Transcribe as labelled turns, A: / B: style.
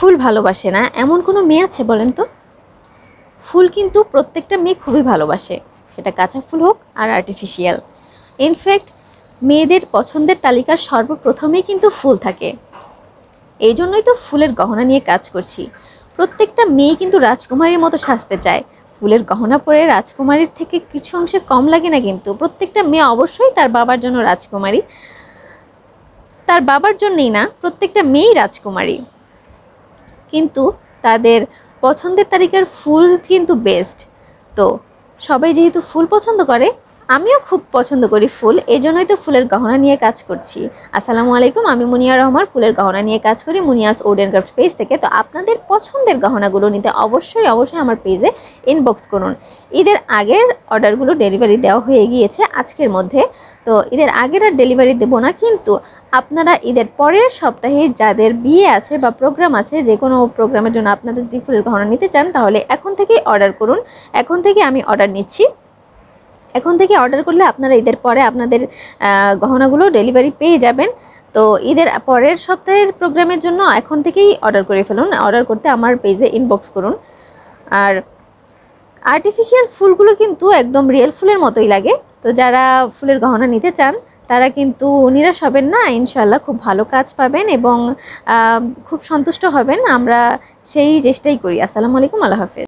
A: ফুল ভালোবাসে না এমন কোনো মেয়ে আছে বলেন তো? ফুল কিন্তু প্রত্যেকটা মেয়ে খুবই ভালোবাসে, সেটা কাঁচা ফুল হোক আর আর্টিফিশিয়াল। ইনফ্যাক্ট মেয়েদের পছন্দের তালিকার সর্বপ্রথমেই কিন্তু ফুল থাকে। এই জন্যই তো ফুলের গহনা নিয়ে কাজ করছি। প্রত্যেকটা মেয়ে কিন্তু রাজকুমারীর মতো সাজতে চায়। ফুলের গহনা পরে রাজকুমারীর থেকে কিছু অংশে কম লাগে না, কিন্তু প্রত্যেকটা মেয়ে অবশ্যই তার বাবার জন্য রাজকুমারী, তার বাবার জন্যই না, প্রত্যেকটা মেয়েই রাজকুমারী। কিন্তু তাদের পছন্দের তালিকার ফুল কিন্তু বেস্ট। তো সবাই যেহেতু ফুল পছন্দ করে, আমিও খুব পছন্দ করি ফুল, এই জন্যই তো ফুলের গহনা নিয়ে কাজ করছি। আসসালামু আলাইকুম, আমি মুনিয়া রহমান, ফুলের গহনা নিয়ে কাজ করি মুনিয়াস উড অ্যান্ড ক্রাফট পেজ থেকে। তো আপনাদের পছন্দের গহনাগুলো নিতে অবশ্যই আমার পেজে ইনবক্স করুন। ঈদের আগের অর্ডারগুলো ডেলিভারি দেওয়া হয়ে গিয়েছে আজকের মধ্যে। তো ঈদের আগের আর ডেলিভারি দেবো না, কিন্তু আপনারা ঈদের পরের সপ্তাহে যাদের বিয়ে আছে বা প্রোগ্রাম আছে, যে কোনো প্রোগ্রামের জন্য আপনারা যদি ফুলের গহনা নিতে চান, তাহলে এখন থেকেই অর্ডার করুন। এখন থেকে আমি অর্ডার নিচ্ছি। এখন থেকে অর্ডার করলে আপনারা ঈদের পরে আপনাদের গহনাগুলো ডেলিভারি পেয়ে যাবেন। তো ঈদের পরের সপ্তাহের প্রোগ্রামের জন্য এখন থেকেই অর্ডার করে ফেলুন। অর্ডার করতে আমার পেজে ইনবক্স করুন। আর আর্টিফিশিয়াল ফুলগুলো কিন্তু একদম রিয়েল ফুলের মতোই লাগে। তো যারা ফুলের গহনা নিতে চান তারা কিন্তু নিরাশ হবেন না, ইনশাল্লাহ খুব ভালো কাজ পাবেন এবং খুব সন্তুষ্ট হবেন। আমরা সেই চেষ্টাই করি। আসসালামু আলাইকুম, আল্লাহ হাফেজ।